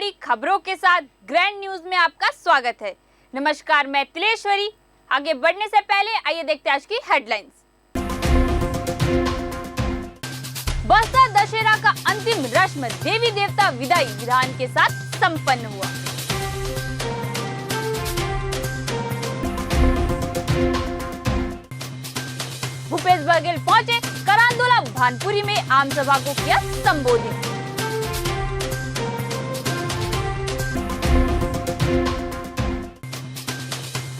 बड़ी खबरों के साथ ग्रैंड न्यूज में आपका स्वागत है। नमस्कार, मैं तिलेश्वरी। आगे बढ़ने से पहले आइए देखते हैं आज की हेडलाइंस। बस्तर दशहरा का अंतिम रस्म देवी देवता विदाई विधान के साथ संपन्न हुआ। भूपेश बघेल पहुंचे करांदोला भानपुरी में आम सभा को किया संबोधित।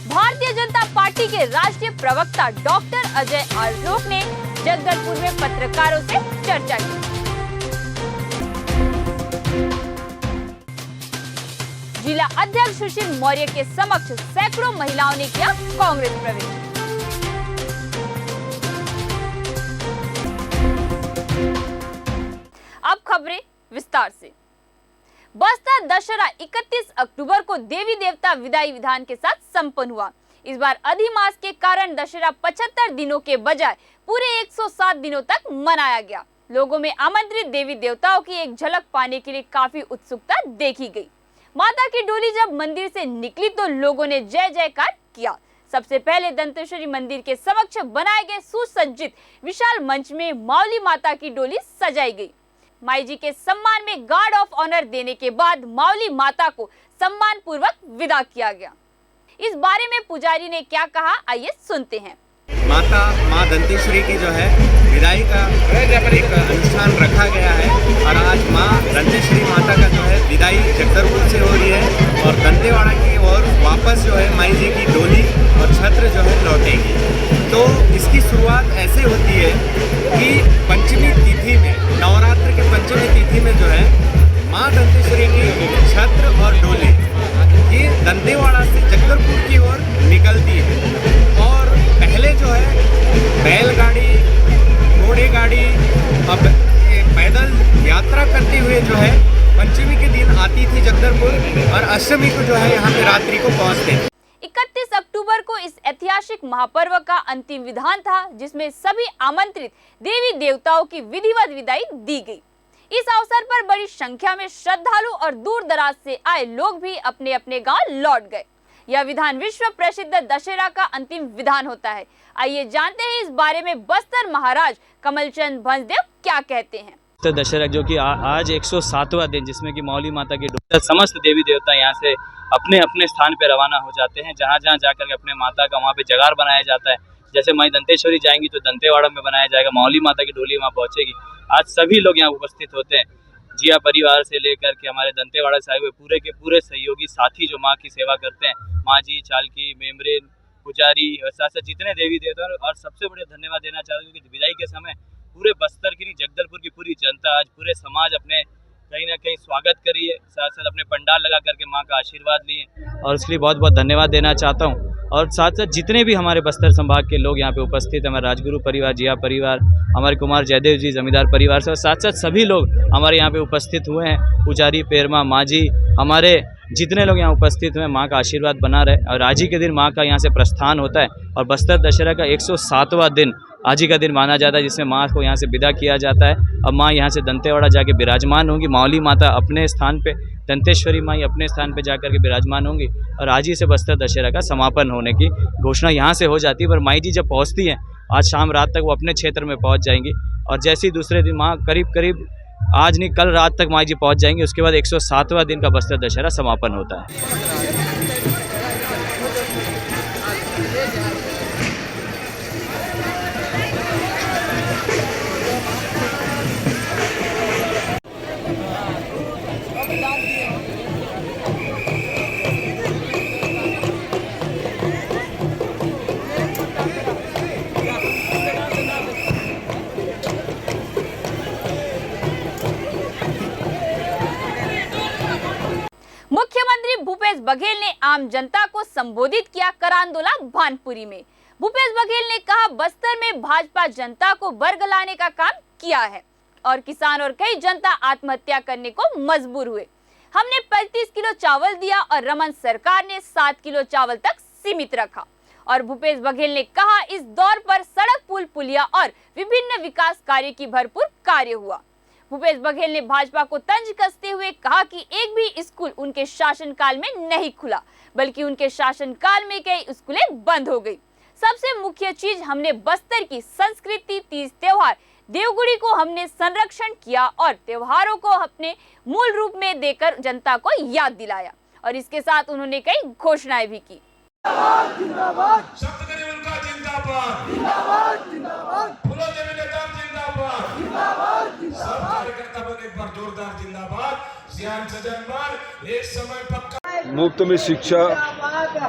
भारतीय जनता पार्टी के राष्ट्रीय प्रवक्ता डॉक्टर अजय आलोक ने जगदलपुर में पत्रकारों से चर्चा की। जिला अध्यक्ष सुशील मौर्य के समक्ष सैकड़ों महिलाओं ने किया कांग्रेस प्रवेश। अब खबरें विस्तार से। बस्तर दशहरा 31 अक्टूबर को देवी देवता विदाई विधान के साथ संपन्न हुआ। इस बार अधिमास के कारण दशहरा 75 दिनों के बजाय पूरे 107 दिनों तक मनाया गया। लोगों में आमंत्रित देवी देवताओं की एक झलक पाने के लिए काफी उत्सुकता देखी गई। माता की डोली जब मंदिर से निकली तो लोगों ने जय जयकार किया। सबसे पहले दंतेश्वरी मंदिर के समक्ष बनाए गए सुसज्जित विशाल मंच में मावली माता की डोली सजाई गई। माई जी के सम्मान में गार्ड ऑफ ऑनर देने के बाद मावली माता को सम्मान पूर्वक विदा किया गया। इस बारे में पुजारी ने क्या कहा, आइए सुनते हैं। माँ दंतेश्वरी की जो है विदाई का एक अनुष्ठान रखा गया है और आज माँ दंतेश्वरी माता का जो है विदाई जगदलपुर से हो रही है और दंतेवाड़ा की ओर वापस जो है माई जी की डोली और छत्र जो है लौटेगी। तो इसकी शुरुआत ऐसे होती है कि पंचमी तिथि में, नवरात्र के पंचमी तिथि में जो है माँ दंतेश्वरी की छत्र और डोली ये दंतेवाड़ा से जगदलपुर की ओर निकलती है और पहले जो है बैलगाड़ी, घोड़े गाड़ी, अब पैदल यात्रा करते हुए जो है पंचमी के दिन आती थी जगदलपुर और अष्टमी को जो है यहाँ पे रात्रि को पहुँचते थे। 31 अक्टूबर को इस ऐतिहासिक महापर्व का अंतिम विधान था, जिसमें सभी आमंत्रित देवी देवताओं की विधिवत विदाई दी गई। इस अवसर पर बड़ी संख्या में श्रद्धालु और दूर दराज से आए लोग भी अपने अपने गांव लौट गए। यह विधान विश्व प्रसिद्ध दशहरा का अंतिम विधान होता है। आइए जानते हैं इस बारे में बस्तर महाराज कमलचंद भंजदेव क्या कहते हैं। तो दशहरा जो कि आज 107वां दिन, जिसमें कि मौली माता के समस्त देवी देवता यहाँ से अपने अपने स्थान पे रवाना हो जाते हैं। जहाँ जहाँ जाकर के अपने माता का वहाँ पे जगार बनाया जाता है। जैसे माई दंतेश्वरी जाएंगी तो दंतेवाड़ा में बनाया जाएगा, मौली माता की डोली वहाँ पहुँचेगी। आज सभी लोग यहाँ उपस्थित होते हैं। जिया परिवार से लेकर के हमारे दंतेवाड़ा से आए हुए पूरे के पूरे सहयोगी साथी जो माँ की सेवा करते हैं, माँ जी, चालकी, मेमरेन, पुजारी और साथ साथ जितने देवी देवता। और सबसे बड़े धन्यवाद देना चाहता हूँ कि विदाई के समय पूरे बस्तर की, जगदलपुर की पूरी जनता, आज पूरे समाज अपने कहीं ना कहीं स्वागत करी है, साथ साथ अपने पंडाल लगा करके माँ का आशीर्वाद लिए और इसके लिए बहुत बहुत धन्यवाद देना चाहता हूँ। और साथ साथ जितने भी हमारे बस्तर संभाग के लोग यहाँ पे उपस्थित हैं, हमारे राजगुरु परिवार, जिया परिवार, हमारे कुमार जयदेव जी जमींदार परिवार से, और साथ साथ सभी लोग हमारे यहाँ पे उपस्थित हुए हैं। पुजारी, पेरमा, माँ जी, हमारे जितने लोग यहाँ उपस्थित हुए, माँ का आशीर्वाद बना रहे। और आज ही के दिन माँ का यहाँ से प्रस्थान होता है और बस्तर दशहरा का 107वां दिन आज ही का दिन माना जाता है, जिसमें माँ को यहाँ से विदा किया जाता है। अब माँ यहाँ से दंतेवाड़ा जाके विराजमान होंगी। मावली माता अपने स्थान पे, दंतेश्वरी माँ अपने स्थान पे जाकर के विराजमान होंगी और आज ही से बस्तर दशहरा का समापन होने की घोषणा यहाँ से हो जाती है। पर माई जी जब पहुँचती हैं आज शाम रात तक वो अपने क्षेत्र में पहुँच जाएंगी और जैसे ही दूसरे दिन माँ करीब आज नहीं कल रात तक माई जी पहुँच जाएंगी। उसके बाद 107वां दिन का बस्तर दशहरा समापन होता है। मुख्यमंत्री भूपेश बघेल ने आम जनता को संबोधित किया करांदोला भानपुरी में। भूपेश बघेल ने कहा, बस्तर में भाजपा जनता को बरगलाने का काम किया है और किसान और कई जनता आत्महत्या करने को मजबूर हुए। हमने 35 किलो चावल दिया और रमन सरकार ने 7 किलो चावल तक सीमित रखा। और भूपेश बघेल ने कहा, इस दौर पर सड़क, पुल, पुलिया और विभिन्न विकास कार्य की भरपूर कार्य हुआ। भूपेश बघेल ने भाजपा को तंज कसते हुए कहा कि एक भी स्कूल उनके शासनकाल में नहीं खुला, बल्कि उनके शासनकाल में कई स्कूलें बंद हो गई। सबसे मुख्य चीज, हमने बस्तर की संस्कृति, तीज त्योहार, देवगुड़ी को हमने संरक्षण किया और त्योहारों को अपने मूल रूप में देकर जनता को याद दिलाया। और इसके साथ उन्होंने कई घोषणाएं भी की। मुफ्त में शिक्षा,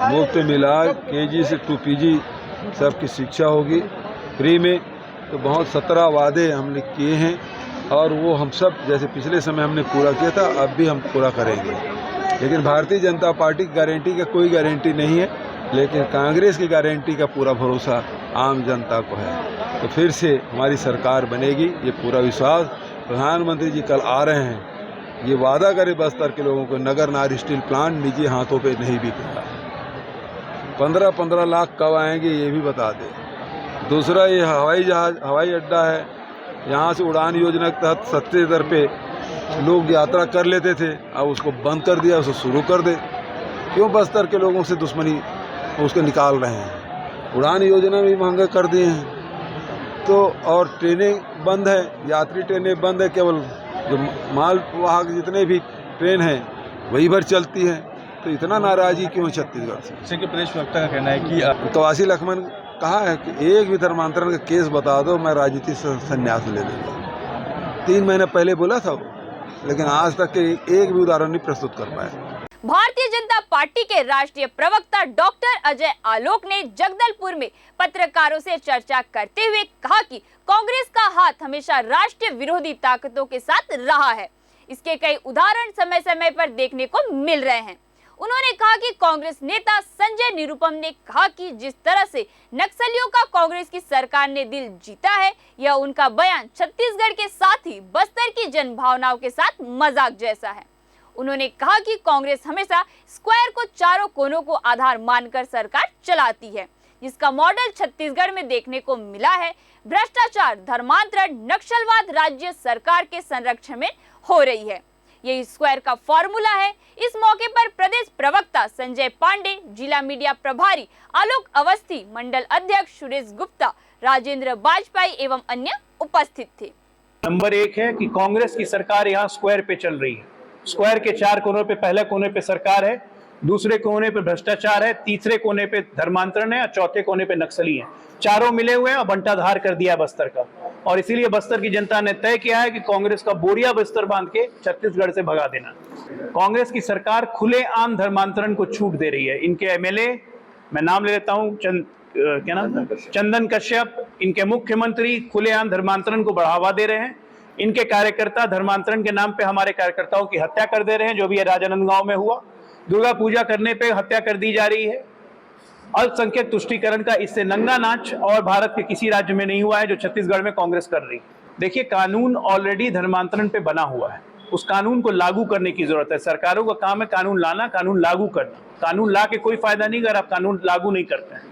मुफ्त में इलाज, केजी से 2 पीजी सबकी शिक्षा होगी फ्री में। तो बहुत 17 वादे हमने किए हैं और वो हम सब जैसे पिछले समय हमने पूरा किया था, अब भी हम पूरा करेंगे। लेकिन भारतीय जनता पार्टी की गारंटी का कोई गारंटी नहीं है, लेकिन कांग्रेस की गारंटी का पूरा भरोसा आम जनता को है। तो फिर से हमारी सरकार बनेगी, ये पूरा विश्वास। प्रधानमंत्री जी कल आ रहे हैं, ये वादा करे बस्तर के लोगों को, नगर नार स्टील प्लांट निजी हाथों पे नहीं बिकेगा। 15-15 लाख कब आएंगे ये भी बता दें। दूसरा, ये हवाई अड्डा है, यहाँ से उड़ान योजना के तहत सस्ते दर पे लोग यात्रा कर लेते थे, अब उसको बंद कर दिया, उसको शुरू कर दे। क्यों बस्तर के लोगों से दुश्मनी उसको निकाल रहे हैं? उड़ान योजना भी महंगा कर दिए हैं। तो और ट्रेनें बंद है, यात्री ट्रेनें बंद है, केवल जो माल वाहक जितने भी ट्रेन हैं वही भर चलती हैं। तो इतना नाराज़गी क्यों छत्तीसगढ़ से? सिंह के प्रदेश प्रवक्ता का कहना है कि तवासी लक्ष्मण कहा है कि एक भी धर्मांतरण का केस बता दो, मैं राजनीति से संन्यास ले लूँगा। 3 महीने पहले बोला था वो, लेकिन आज तक एक भी उदाहरण नहीं प्रस्तुत कर पाए। भारतीय जनता पार्टी के राष्ट्रीय प्रवक्ता डॉक्टर अजय आलोक ने जगदलपुर में पत्रकारों से चर्चा करते हुए कहा कि कांग्रेस का हाथ हमेशा राष्ट्रीय विरोधी ताकतों के साथ रहा है। इसके कई उदाहरण समय समय पर देखने को मिल रहे हैं। उन्होंने कहा कि कांग्रेस नेता संजय निरुपम ने कहा कि जिस तरह से नक्सलियों का कांग्रेस की सरकार ने दिल जीता है, यह उनका बयान छत्तीसगढ़ के साथ ही बस्तर की जनभावनाओं के साथ मजाक जैसा है। उन्होंने कहा कि कांग्रेस हमेशा स्क्वायर को चारों कोनों को आधार मानकर सरकार चलाती है, जिसका मॉडल छत्तीसगढ़ में देखने को मिला है। भ्रष्टाचार, धर्मांतरण, नक्सलवाद राज्य सरकार के संरक्षण में हो रही है, यही स्क्वायर का फॉर्मूला है। इस मौके पर प्रदेश प्रवक्ता संजय पांडे, जिला मीडिया प्रभारी आलोक अवस्थी, मंडल अध्यक्ष सुरेश गुप्ता, राजेंद्र बाजपेयी एवं अन्य उपस्थित थे। नंबर 1 है कि कांग्रेस की सरकार यहाँ स्क्वायर पे चल रही है। स्क्वायर के 4 कोनों पे, पहले कोने पे सरकार है, दूसरे कोने पे भ्रष्टाचार है, तीसरे कोने पे धर्मांतरण है और चौथे कोने पे नक्सली है। चारों मिले हुए हैं और बंटाधार कर दिया बस्तर का। और इसीलिए बस्तर की जनता ने तय किया है कि कांग्रेस का बोरिया बस्तर बांध के छत्तीसगढ़ से भगा देना। कांग्रेस की सरकार खुलेआम धर्मांतरण को छूट दे रही है। इनके एमएलए, मैं नाम ले लेता हूँ, चंदन कश्यप, इनके मुख्यमंत्री खुलेआम धर्मांतरण को बढ़ावा दे रहे हैं। इनके कार्यकर्ता धर्मांतरण के नाम पे हमारे कार्यकर्ताओं की हत्या कर दे रहे हैं, जो भी राजानंदगांव में हुआ। दुर्गा पूजा करने पे हत्या कर दी जा रही है। अल्पसंख्यक तुष्टीकरण का इससे नंगा नाच और भारत के किसी राज्य में नहीं हुआ है जो छत्तीसगढ़ में कांग्रेस कर रही है। देखिए, कानून ऑलरेडी धर्मांतरण पे बना हुआ है, उस कानून को लागू करने की जरूरत है। सरकारों का काम है कानून लाना, कानून लागू करना। कानून ला के कोई फायदा नहीं अगर आप कानून लागू नहीं करते हैं।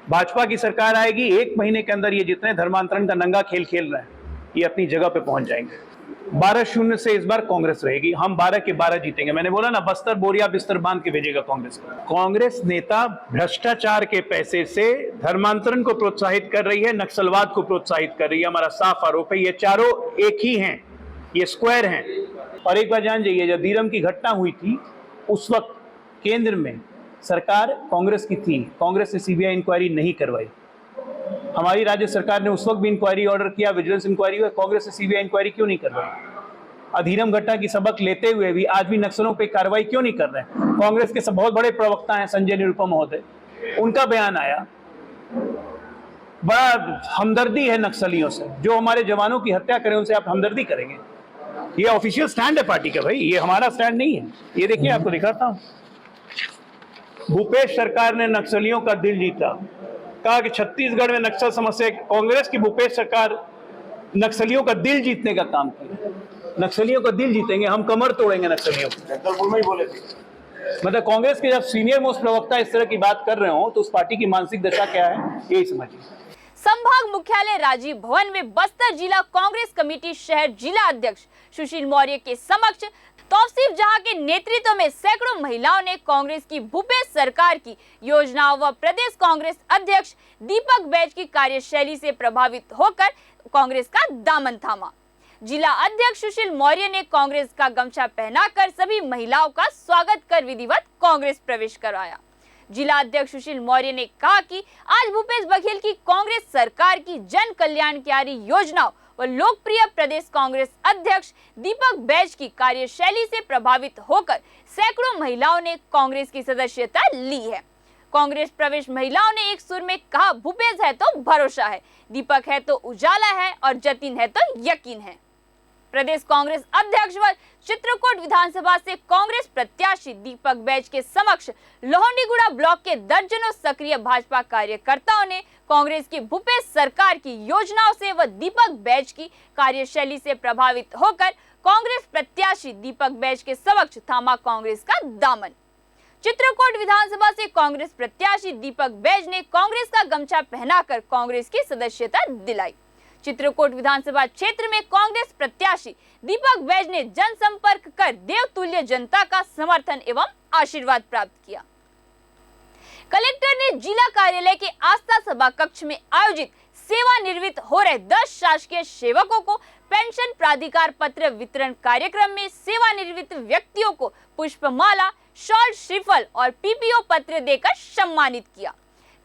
भाजपा की सरकार आएगी, 1 महीने के अंदर ये जितने धर्मांतरण का नंगा खेल खेल रहे हैं ये अपनी जगह पे पहुंच जाएंगे। 12-0 से इस बार कांग्रेस रहेगी। हम 12 के 12 जीतेंगे। मैंने बोला ना, बस्तर बोरिया बिस्तर बांध के भेजेगा कांग्रेस को। कांग्रेस नेता भ्रष्टाचार के पैसे से धर्मांतरण को प्रोत्साहित कर रही है, नक्सलवाद को प्रोत्साहित कर रही है। हमारा साफ आरोप है। ये चारों एक ही हैं, ये स्क्वायर हैं। और एक बार जान जाइए, जब दीरम की घटना हुई थी उस वक्त केंद्र में सरकार कांग्रेस की थी, कांग्रेस ने सीबीआई इंक्वायरी नहीं करवाई। हमारी राज्य सरकार ने उस वक्त भी इंक्वायरी ऑर्डर किया, विजिलेंस इंक्वायरी हुई, कांग्रेस ने सीबीआई इंक्वायरी क्यों नहीं करवाई? अधीरम घटना की सबक लेते हुए भी आज भी नक्सलों पे कार्रवाई क्यों नहीं कर रहे हैं? कांग्रेस के सब बहुत बड़े प्रवक्ता हैं संजय निरुपम महोदय, उनका बयान आया, बड़ा हमदर्दी है नक्सलियों से। जो हमारे जवानों की हत्या करें उनसे आप हमदर्दी करेंगे? ये ऑफिशियल स्टैंड है पार्टी का भाई, ये हमारा स्टैंड नहीं है। ये देखिए, आपको दिखाता हूं। भूपेश सरकार ने नक्सलियों का दिल जीता, कहा कि छत्तीसगढ़ में नक्सल समस्या, कांग्रेस की भूपेश सरकार नक्सलियों का दिल जीतने का काम किया। नक्सलियों का दिल जीतेंगे, हम कमर तोड़ेंगे नक्सलियों को। जगदलपुर में ही बोले थे। मतलब कांग्रेस के जब सीनियर मोस्ट प्रवक्ता इस तरह की बात कर रहे हो तो उस पार्टी की मानसिक दशा क्या है, यही समझिए। संभाग मुख्यालय राजीव भवन में बस्तर जिला कांग्रेस कमेटी शहर जिला अध्यक्ष सुशील मौर्य के समक्ष तौसीफ जहां के नेतृत्व में सैकड़ों महिलाओं ने कांग्रेस की भूपेश सरकार की योजनाओं व प्रदेश कांग्रेस अध्यक्ष दीपक बैज की कार्यशैली से प्रभावित होकर कांग्रेस का दामन थामा। जिला अध्यक्ष सुशील मौर्य ने कांग्रेस का गमछा पहनाकर सभी महिलाओं का स्वागत कर विधिवत कांग्रेस प्रवेश करवाया। जिला अध्यक्ष सुशील मौर्य ने कहा कि आज भूपेश बघेल की कांग्रेस सरकार की जन कल्याणकारी योजनाओं व लोकप्रिय प्रदेश कांग्रेस अध्यक्ष दीपक बैज की कार्यशैली से प्रभावित होकर सैकड़ों महिलाओं ने कांग्रेस की सदस्यता ली है। कांग्रेस प्रवेश महिलाओं ने एक सुर में कहा, भूपेश है तो भरोसा है, दीपक है तो उजाला है और जतिन है तो यकीन है। प्रदेश कांग्रेस अध्यक्ष व चित्रकूट विधानसभा से कांग्रेस प्रत्याशी दीपक बैज के समक्ष लोहंडीगुड़ा ब्लॉक के दर्जनों सक्रिय भाजपा कार्यकर्ताओं ने कांग्रेस की भूपेश सरकार की योजनाओं से व दीपक बैज की कार्यशैली से प्रभावित होकर कांग्रेस प्रत्याशी दीपक बैज के समक्ष थामा कांग्रेस का दामन। चित्रकूट विधानसभा से कांग्रेस प्रत्याशी दीपक बैज ने कांग्रेस का गमछा पहनाकर कांग्रेस की सदस्यता दिलाई। चित्रकूट विधानसभा क्षेत्र में कांग्रेस प्रत्याशी दीपक बैज ने जनसंपर्क कर देवतुल्य जनता का समर्थन एवं आशीर्वाद प्राप्त किया। कलेक्टर ने जिला कार्यालय के आस्था सभा कक्ष में आयोजित सेवानिवृत्त हो रहे 10 शासकीय सेवकों को पेंशन प्राधिकार पत्र वितरण कार्यक्रम में सेवानिवृत्त व्यक्तियों को पुष्पमाला, शॉल, श्रीफल और पीपीओ पत्र देकर सम्मानित किया।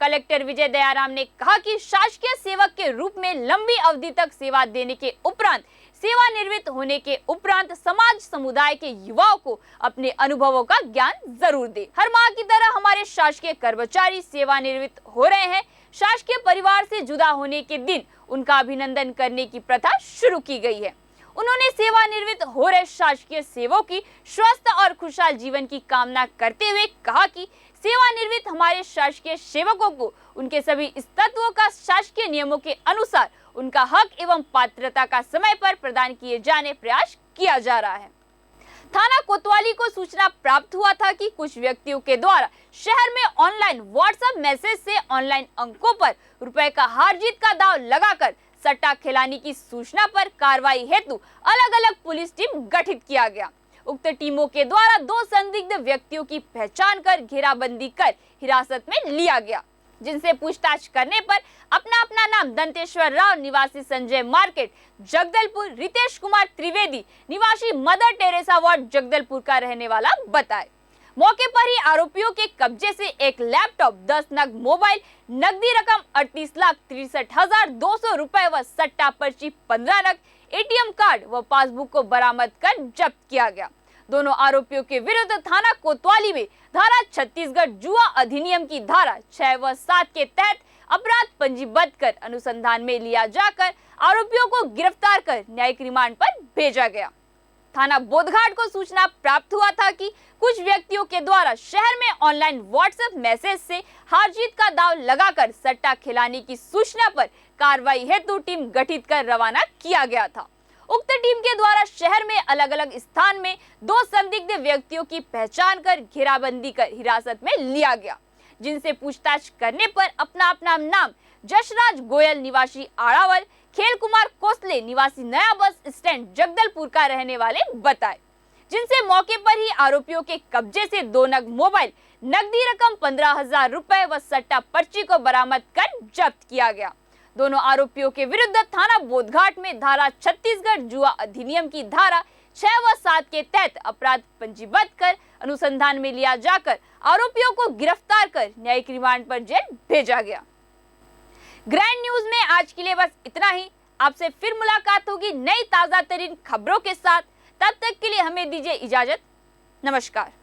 कलेक्टर विजय दयाराम ने कहा कि शासकीय सेवक के रूप में लंबी अवधि तक सेवा देने के उपरांत सेवानिवृत्त होने के उपरांत समाज समुदाय के युवाओं को अपने अनुभवों का ज्ञान जरूर दे। हर माह की तरह हमारे शासकीय कर्मचारी सेवानिवृत्त हो रहे हैं। शासकीय परिवार से जुदा होने के दिन उनका अभिनंदन करने की प्रथा शुरू की गई है। उन्होंने सेवानिवृत्त हो रहे शासकीय सेवकों की स्वस्थ और खुशहाल जीवन की कामना करते हुए कहा कि सेवानिवृत्त हमारे शासकीय सेवकों को उनके सभी तत्वों का शासकीय नियमों के अनुसार उनका हक एवं पात्रता का समय पर प्रदान किए जाने प्रयास किया जा रहा है। थाना कोतवाली को सूचना प्राप्त हुआ था कि कुछ व्यक्तियों के द्वारा शहर में ऑनलाइन व्हाट्सएप मैसेज से ऑनलाइन अंकों पर रुपए का हार जीत का दाव लगाकर सट्टा खिलाने की सूचना पर कार्रवाई हेतु अलग अलग पुलिस टीम गठित किया गया। उक्त टीमों के द्वारा 2 संदिग्ध व्यक्तियों की पहचान कर घेराबंदी कर हिरासत में लिया गया, जिनसे पूछताछ करने पर अपना नाम दंतेश्वर राव निवासी संजय मार्केट जगदलपुर, रितेश कुमार त्रिवेदी निवासी मदर टेरेसा वार्ड जगदलपुर का रहने वाला बताए। मौके पर ही आरोपियों के कब्जे से एक लैपटॉप, 10 नग मोबाइल, नकदी रकम 38,63,200 रुपए व सट्टा पर्ची 15 नग, एटीएम कार्ड व पासबुक को बरामद कर जब्त किया गया। दोनों आरोपियों के विरुद्ध थाना कोतवाली में धारा छत्तीसगढ़ जुआ अधिनियम की धारा 6 व 7 के तहत अपराध पंजीबद्ध कर अनुसंधान में लिया जाकर आरोपियों को गिरफ्तार कर न्यायिक रिमांड पर भेजा गया। थाना बोधघाट को सूचना प्राप्त हुआ था कि कुछ व्यक्तियों के द्वारा शहर में ऑनलाइन व्हाट्सएप मैसेज से हार जीत का दाव लगाकर सट्टा खिलाने की सूचना पर कार्रवाई हेतु टीम गठित कर रवाना किया गया था। उक्त टीम के द्वारा शहर में अलग अलग स्थान में 2 संदिग्ध व्यक्तियों की पहचान कर घेराबंदी कर हिरासत में लिया गया, जिनसे पूछताछ करने पर अपना नाम जशराज गोयल निवासी आड़ावल, खेल कुमार कोसले निवासी नया बस स्टैंड जगदलपुर का रहने वाले बताए, जिनसे मौके पर ही आरोपियों के कब्जे से 2 नग मोबाइल, नकदी रकम 15,000 रुपए व सट्टा पर्ची को बरामद कर जब्त किया गया। दोनों आरोपियों के विरुद्ध थाना बोधघाट में धारा छत्तीसगढ़ जुआ अधिनियम की धारा 6 व 7 के तहत अपराध पंजीबद्ध कर अनुसंधान में लिया जाकर आरोपियों को गिरफ्तार कर न्यायिक रिमांड पर जेल भेजा गया। ग्रैंड न्यूज में आज के लिए बस इतना ही। आपसे फिर मुलाकात होगी नई ताजा तरीन खबरों के साथ। तब तक के लिए हमें दीजिए इजाजत। नमस्कार।